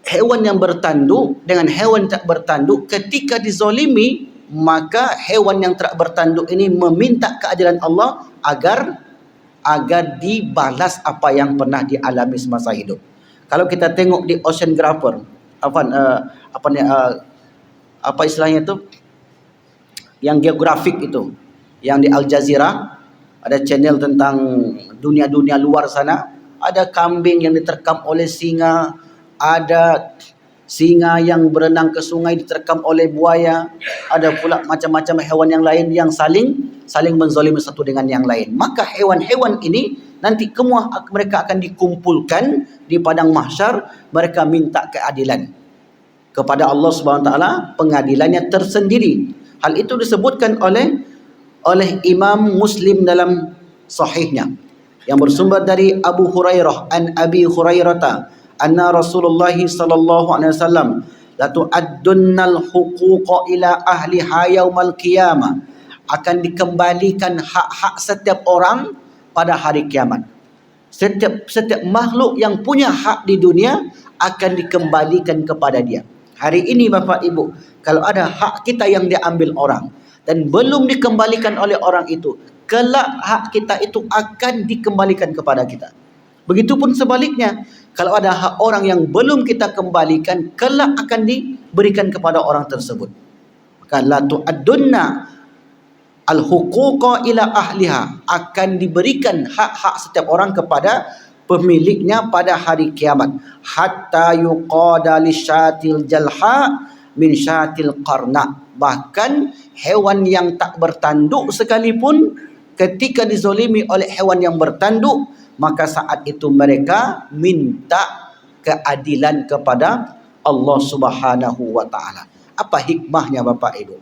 hewan yang bertanduk dengan hewan tak bertanduk ketika dizalimi, maka hewan yang tak bertanduk ini meminta keadilan Allah agar dibalas apa yang pernah dialami semasa hidup. Kalau kita tengok di Oceanographer, apa istilahnya itu, yang geografik itu, yang di Al Jazeera, ada channel tentang dunia-dunia luar sana, ada kambing yang diterkam oleh singa, ada singa yang berenang ke sungai diterkam oleh buaya, ada pula macam-macam hewan yang lain yang saling menzalimi satu dengan yang lain. Maka hewan-hewan ini nanti mereka akan dikumpulkan di padang mahsyar, mereka minta keadilan kepada Allah Subhanahu wa taala, pengadilannya tersendiri. Hal itu disebutkan oleh Imam Muslim dalam sahihnya yang bersumber dari Abu Hurairah, an Abi Hurairah anna Rasulullah sallallahu alaihi wasallam la tu'addunnal huquqa ila ahliha yaumal qiyamah, akan dikembalikan hak-hak setiap orang pada hari kiamat. Setiap makhluk yang punya hak di dunia akan dikembalikan kepada dia. Hari ini Bapak Ibu, kalau ada hak kita yang diambil orang dan belum dikembalikan oleh orang itu, kelak hak kita itu akan dikembalikan kepada kita. Begitupun sebaliknya, kalau ada hak orang yang belum kita kembalikan, kelak akan diberikan kepada orang tersebut. Maka la tu'addunna al-huquqa ila ahliha, akan diberikan hak-hak setiap orang kepada pemiliknya pada hari kiamat. Hatta yuqada lisyatil jalha min syatil qarna, bahkan hewan yang tak bertanduk sekalipun ketika dizolimi oleh hewan yang bertanduk, maka saat itu mereka minta keadilan kepada Allah Subhanahu wa taala. Apa hikmahnya Bapak Ibu?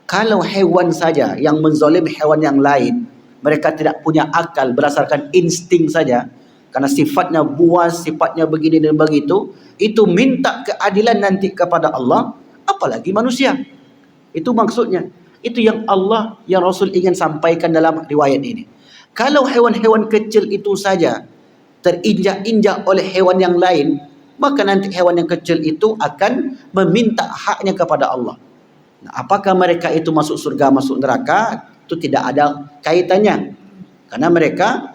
Kalau hewan saja yang menzolim hewan yang lain, mereka tidak punya akal, berdasarkan insting saja, karena sifatnya buas, sifatnya begini dan begitu, itu minta keadilan nanti kepada Allah, apalagi manusia. Itu maksudnya. Itu yang Allah, yang Rasul ingin sampaikan dalam riwayat ini. Kalau hewan-hewan kecil itu saja terinjak-injak oleh hewan yang lain, maka nanti hewan yang kecil itu akan meminta haknya kepada Allah. Nah, apakah mereka itu masuk surga, masuk neraka? Itu tidak ada kaitannya. Karena mereka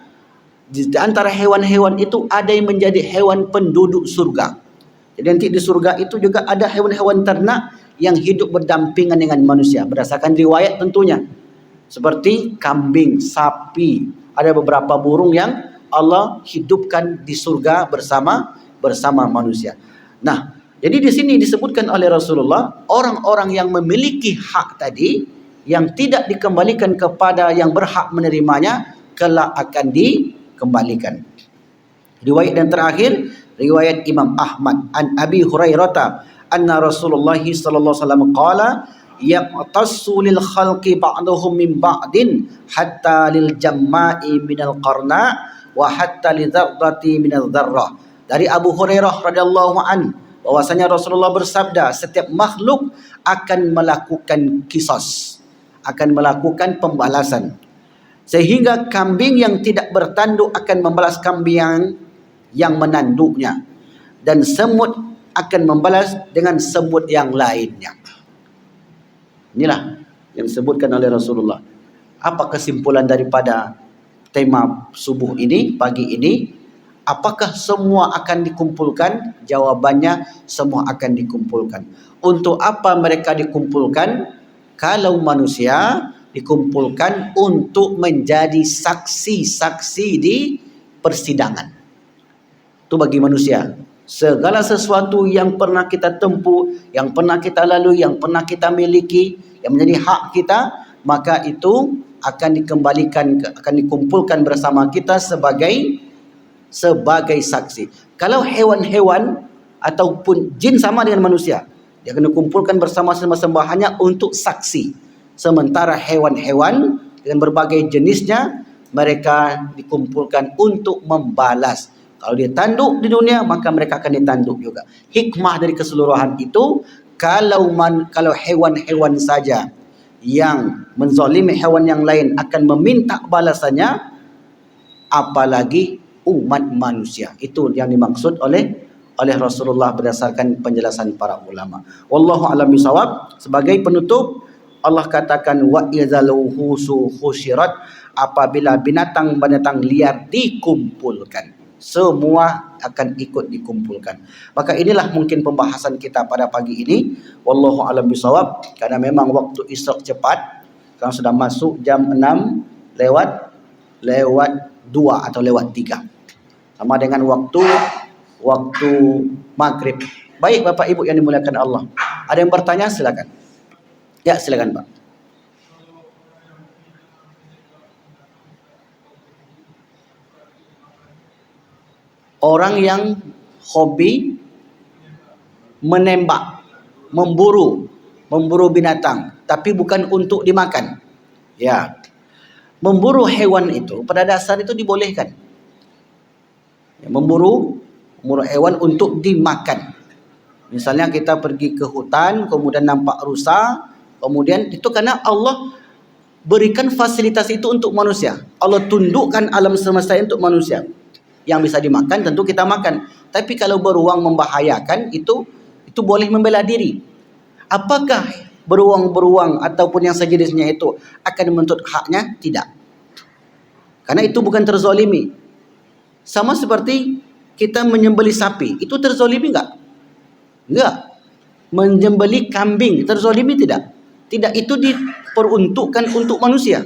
di antara hewan-hewan itu ada yang menjadi hewan penduduk surga. Jadi nanti di surga itu juga ada hewan-hewan ternak yang hidup berdampingan dengan manusia, berdasarkan riwayat tentunya. Seperti kambing, sapi, ada beberapa burung yang Allah hidupkan di surga bersama manusia. Nah, jadi di sini disebutkan oleh Rasulullah, orang-orang yang memiliki hak tadi, yang tidak dikembalikan kepada yang berhak menerimanya, kelak akan dikembalikan. Riwayat yang terakhir, riwayat Imam Ahmad an Abi Hurairah anna Rasulullah sallallahu alaihi wasallam qala yaqtassu lil khalqi ba'dhum min ba'din hatta lil jamma'i minal qarna wa hatta lidzarrati minadz dzarrah. Dari Abu Hurairah radhiyallahu an, bahwasanya Rasulullah bersabda, setiap makhluk akan melakukan qisas, akan melakukan pembalasan. Sehingga kambing yang tidak bertanduk akan membalas kambing yang menanduknya, dan semut akan membalas dengan semut yang lainnya. Inilah yang disebutkan oleh Rasulullah. Apa kesimpulan daripada tema subuh ini, pagi ini? Apakah semua akan dikumpulkan? Jawabannya, semua akan dikumpulkan. Untuk apa mereka dikumpulkan? Kalau manusia dikumpulkan untuk menjadi saksi-saksi di persidangan. Itu bagi manusia. Segala sesuatu yang pernah kita tempuh, yang pernah kita lalui, yang pernah kita miliki, yang menjadi hak kita, maka itu akan dikembalikan, akan dikumpulkan bersama kita sebagai saksi. Kalau hewan-hewan ataupun jin sama dengan manusia, dia akan dikumpulkan bersama sembahannya untuk saksi. Sementara hewan-hewan dengan berbagai jenisnya, mereka dikumpulkan untuk membalas. Kalau dia tanduk di dunia, maka mereka akan ditanduk juga. Hikmah dari keseluruhan itu, kalau hewan-hewan saja yang menzalimi hewan yang lain akan meminta balasannya, apalagi umat manusia. Itu yang dimaksud oleh Rasulullah berdasarkan penjelasan para ulama. Wallahu a'lam bishawab. Sebagai penutup, Allah katakan wa idzalu husyirat, apabila binatang-binatang liar dikumpulkan, semua akan ikut dikumpulkan. Maka inilah mungkin pembahasan kita pada pagi ini. Wallahu a'lam bishawab. Karena memang waktu Isra cepat. Sekarang sudah masuk jam 6 lewat 2 atau lewat 3. Sama dengan waktu maghrib. Baik Bapak Ibu yang dimuliakan Allah. Ada yang bertanya, silakan. Ya, silakan Pak. Orang yang hobi menembak, memburu binatang, tapi bukan untuk dimakan. Ya, memburu hewan itu pada dasar itu dibolehkan. Ya, memburu hewan untuk dimakan. Misalnya kita pergi ke hutan, kemudian nampak rusa, kemudian itu karena Allah berikan fasilitas itu untuk manusia. Allah tundukkan alam semesta untuk manusia. Yang bisa dimakan tentu kita makan. Tapi kalau beruang membahayakan itu boleh membela diri. Apakah beruang-beruang ataupun yang sejenisnya itu akan menuntut haknya? Tidak. Karena itu bukan terzolimi. Sama seperti kita menyembelih sapi, itu terzolimi enggak? Enggak. Menyembelih kambing, terzolimi tidak? Tidak, itu diperuntukkan untuk manusia.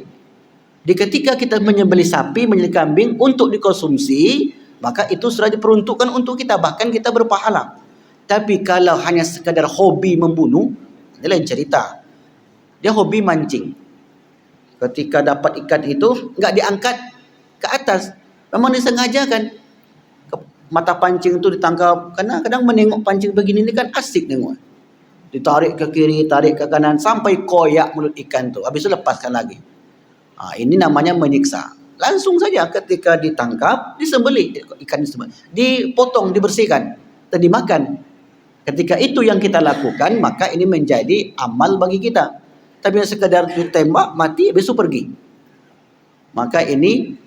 Di ketika kita menyembelih sapi, menyembelih kambing untuk dikonsumsi, maka itu sudah diperuntukkan untuk kita, bahkan kita berpahala. Tapi kalau hanya sekadar hobi membunuh, ini lain cerita. Dia hobi mancing. Ketika dapat ikan itu, enggak diangkat ke atas. Memang disengajakan. Mata pancing itu ditangkap. Kadang-kadang menengok pancing begini ini kan asik nengok. Ditarik ke kiri, tarik ke kanan, sampai koyak mulut ikan tu. Habis itu lepaskan lagi. Ini namanya menyiksa. Langsung saja ketika ditangkap, disembelih. Ikan disembelih. Dipotong, dibersihkan. Dan dimakan. Ketika itu yang kita lakukan, maka ini menjadi amal bagi kita. Tapi yang sekedar ditembak, mati, besok pergi. Maka ini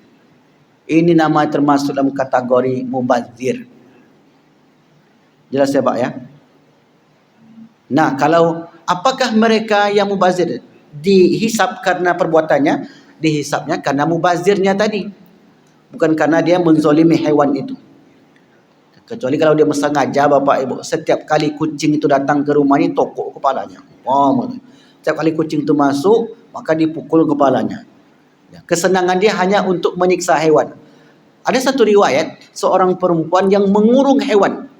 nama termasuk dalam kategori mubazir. Jelas ya Pak ya? Nah, kalau apakah mereka yang mubazir dihisap karena perbuatannya? Dihisapnya karena mubazirnya tadi. Bukan karena dia menzolimi hewan itu. Kecuali kalau dia sengaja Bapak Ibu, setiap kali kucing itu datang ke rumah ini tokok kepalanya. Setiap kali kucing itu masuk, maka dipukul kepalanya. Kesenangan dia hanya untuk menyiksa hewan. Ada satu riwayat, seorang perempuan yang mengurung hewan.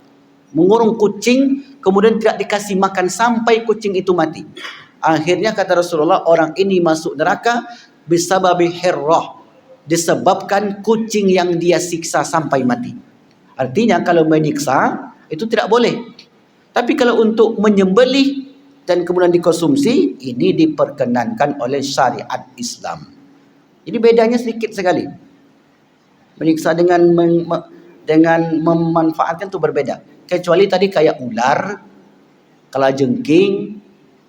Mengurung kucing, kemudian tidak dikasih makan sampai kucing itu mati. Akhirnya kata Rasulullah, orang ini masuk neraka bisababi hirrah. Disebabkan kucing yang dia siksa sampai mati. Artinya kalau menyiksa itu tidak boleh. Tapi kalau untuk menyembelih dan kemudian dikonsumsi, ini diperkenankan oleh syariat Islam. Jadi bedanya sedikit sekali. Menyiksa dengan memanfaatkan itu berbeda. Kecuali tadi kayak ular, kalajengking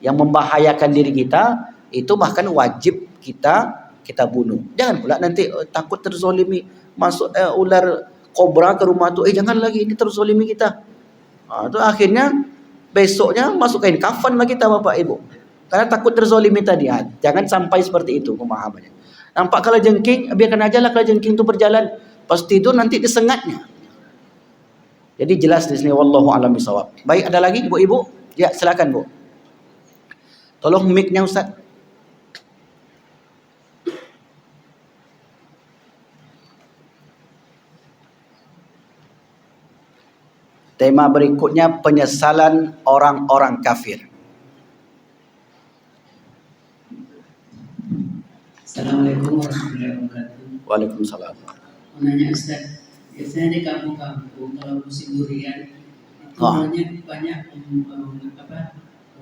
yang membahayakan diri kita, itu bahkan wajib kita bunuh. Jangan pula nanti takut terzolimi, masuk ular kobra ke rumah tu, jangan lagi, ini terzolimi kita. Itu akhirnya besoknya masuk kain kafan lah kita Bapak Ibu. Karena takut terzolimi tadi. Jangan sampai seperti itu pemahamannya. Nampak kalajengking, biarkan aja lah kalajengking itu berjalan. Pasti itu nanti disengatnya. Jadi jelas di sini wallahu a'lam bishawab. Baik, ada lagi Ibu-ibu? Ya, silakan Bu. Tolong mic-nya Ustaz. Tema berikutnya penyesalan orang-orang kafir. Assalamualaikum warahmatullahi wabarakatuh. Waalaikumsalam. Mau nanya Ustaz, biasanya di kampung-kampung kalau musim durian itu banyak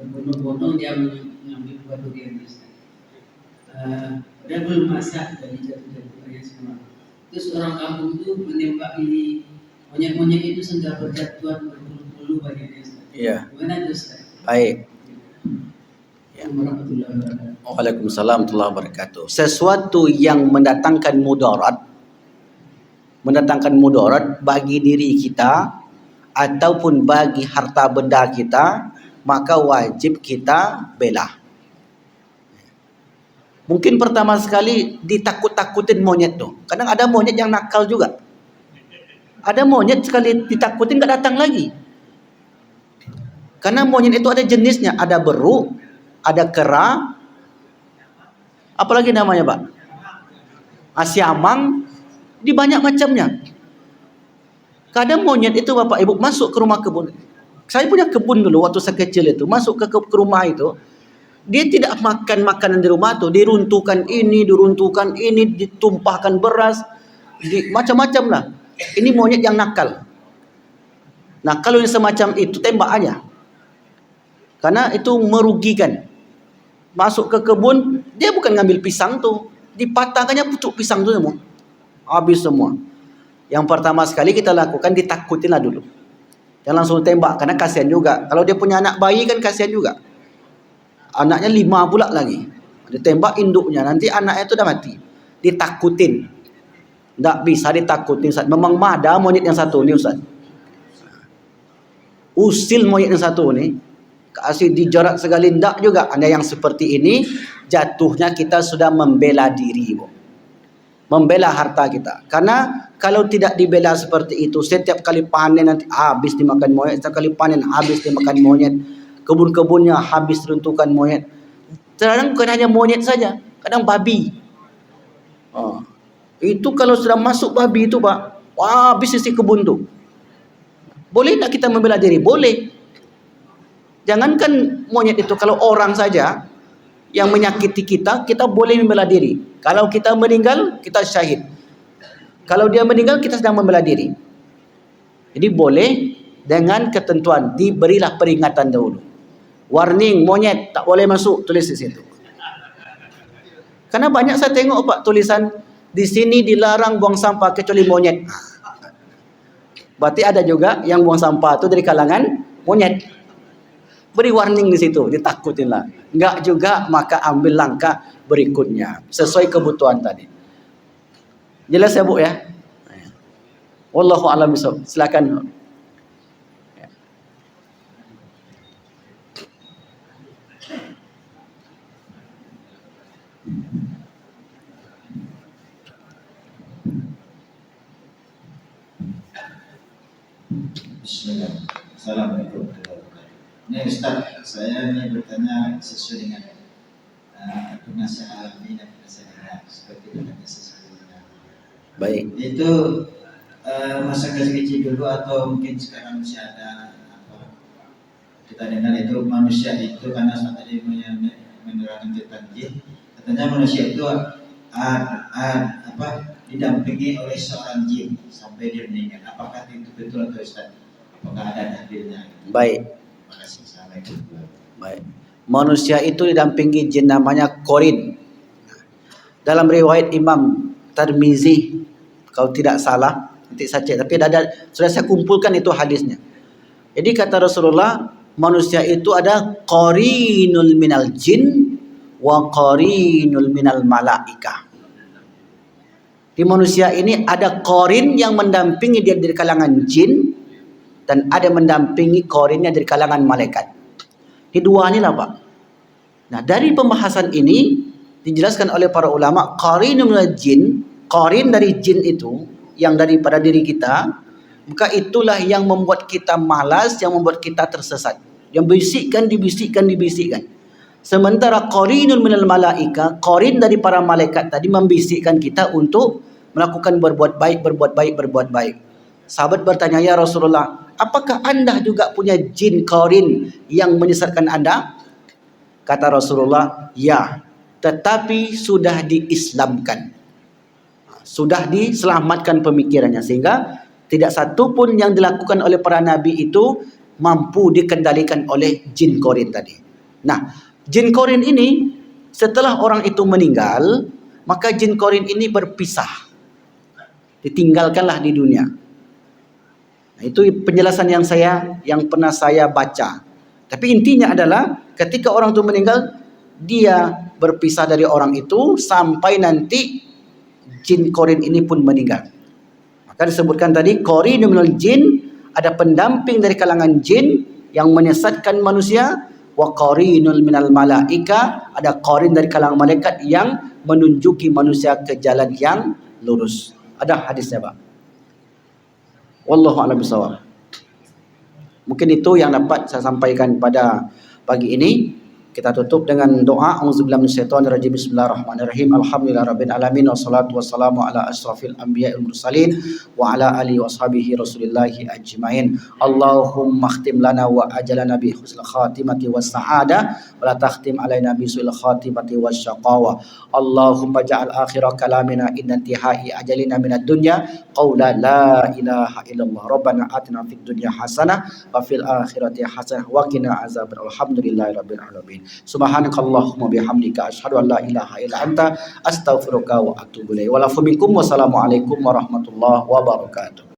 bono-bono yang mengambil buah durian Ustaz. Dia belum masak dari jatuh-jatuhnya semua. Terus orang kampung itu menembaki monyet-monyet itu sehingga berjatuhan berbulu-bulu banyaknya Ustaz. Iya. Gimana itu Ustaz? Baik. Ya. Waalaikumsalam warahmatullahi wabarakatuh. Sesuatu yang mendatangkan mudarat bagi diri kita ataupun bagi harta benda kita, maka wajib kita bela. Mungkin pertama sekali ditakut-takutin monyet tuh. Kadang ada monyet yang nakal juga. Ada monyet sekali ditakutin gak datang lagi. Karena monyet itu ada jenisnya, ada beru, ada kera, apalagi namanya Pak? Siamang, di banyak macamnya. Kadang monyet itu Bapak Ibu masuk ke rumah kebun. Saya punya kebun dulu waktu saya kecil itu, masuk ke rumah itu, dia tidak makan makanan di rumah tuh, diruntuhkan ini, ditumpahkan beras, macam-macam lah. Ini monyet yang nakal. Nah, kalau yang semacam itu tembak aja. Karena itu merugikan. Masuk ke kebun, dia bukan ngambil pisang tuh, dipatahkannya pucuk pisang tuh semua. Habis semua. Yang pertama sekali kita lakukan, ditakutin lah dulu. Jangan langsung tembak, karena kasihan juga. Kalau dia punya anak bayi kan kasihan juga. Anaknya 5 pula lagi. Ditembak induknya, nanti anaknya itu udah mati. Ditakutin. Tidak bisa ditakutin, Ustaz. Memang ada monyet yang satu ni, Ustaz. Usil monyet yang satu ni. Kasih dijarak sekali, tidak juga. Ada yang seperti ini, jatuhnya kita sudah membela diri. Membela harta kita. Karena kalau tidak dibela seperti itu, setiap kali panen nanti habis dimakan monyet. Setiap kali panen habis dimakan monyet. Kebun-kebunnya habis runtuhkan monyet. Terkadang bukan hanya monyet saja, kadang babi. Itu kalau sudah masuk babi itu, Pak, wah, habis isi kebun tu. Boleh tak kita membela diri? Boleh. Jangankan monyet itu, kalau orang saja yang menyakiti kita, kita boleh membela diri. Kalau kita meninggal, kita syahid. Kalau dia meninggal, kita sedang membela diri. Jadi boleh dengan ketentuan, diberilah peringatan dahulu. Warning, monyet tak boleh masuk, tulis di situ. Karena banyak saya tengok, Pak, tulisan di sini dilarang buang sampah kecuali monyet. Berarti ada juga yang buang sampah itu dari kalangan monyet. Beri warning di situ, ditakutinlah. Enggak juga, maka ambil langkah berikutnya sesuai kebutuhan tadi. Jelas ya, Bu ya? Wallahu a'lam bishawab. Silakan. Bismillah. Assalamualaikum warahmatullahi wabarakatuh. Ini Ustaz, saya ini bertanya sesuai dengan penasihat ini dan penasihat seperti yang sebelumnya. Baik. Itu masa kecil dulu atau mungkin sekarang masih ada apa? Kita dengar itu manusia itu karena saat tadi menerangkan tentang jin, katanya manusia itu didampingi oleh seorang jin sampai dia meninggal. Apakah itu betul atau Ustaz? Apakah ada dalilnya? Baik. Terima kasih. Assalamualaikum. Baik. Manusia itu didampingi jin namanya Qorin. Dalam riwayat Imam Tirmizi, kalau tidak salah, nanti saya cek, tapi sudah saya kumpulkan itu hadisnya. Jadi kata Rasulullah, manusia itu ada qarinul minal jin wa qarinul minal malaikah. Di manusia ini ada qarin yang mendampingi dia dari kalangan jin, dan ada mendampingi qarinnya dari kalangan malaikat. Ini dua inilah, Pak. Nah, dari pembahasan ini dijelaskan oleh para ulama, qarinul minal jin, qarin dari jin itu yang daripada diri kita, maka itulah yang membuat kita malas, yang membuat kita tersesat. Yang dibisikkan. Sementara qarinul minal malaika, qarin dari para malaikat tadi membisikkan kita untuk melakukan berbuat baik. Sahabat bertanya, ya Rasulullah, apakah anda juga punya jin qarin yang menyesatkan anda? Kata Rasulullah, ya, tetapi sudah diislamkan. Sudah diselamatkan pemikirannya, sehingga tidak satu pun yang dilakukan oleh para nabi itu mampu dikendalikan oleh jin qarin tadi. Nah, jin qarin ini setelah orang itu meninggal, maka jin qarin ini berpisah. Ditinggalkanlah di dunia. Nah, itu penjelasan yang pernah saya baca. Tapi intinya adalah ketika orang itu meninggal, dia berpisah dari orang itu sampai nanti jin qarin ini pun meninggal. Maka disebutkan tadi qarinul minal jin, ada pendamping dari kalangan jin yang menyesatkan manusia, wa qarinul minal malaika, ada qarin dari kalangan malaikat yang menunjuki manusia ke jalan yang lurus. Ada hadisnya, Pak. Wallahu a'lam bishawab. Mungkin itu yang dapat saya sampaikan pada pagi ini. Kita tutup dengan doa. Auzubillahi minasyaitonirrajim. Bismillahirrahmanirrahim. Alhamdulillahirabbil alamin wassalatu wassalamu ala asyrafil anbiya'il mursalin wa ala alihi washabihi rasulillahi ajmain. Allahumma khtim lana wa ajalana bi husnil khatimati was sa'adah wa la takhtim alaina bi su'il khatimati wasyaqawa. Allahumma ja'al akhira kalamina inna intihai ajalina minad dunya qawla la ilaha illallah. Rabbana atina fid dunya hasanah wa fil akhirati hasanah wa qina azabannar. Alhamdulillahirabbil alamin. Subhanakallahumma bihamdika asyhadu an la ilaha illa anta astaghfiruka wa atubu ilaik. Wa lafu minkum wassalamu alaikum warahmatullahi wabarakatuh.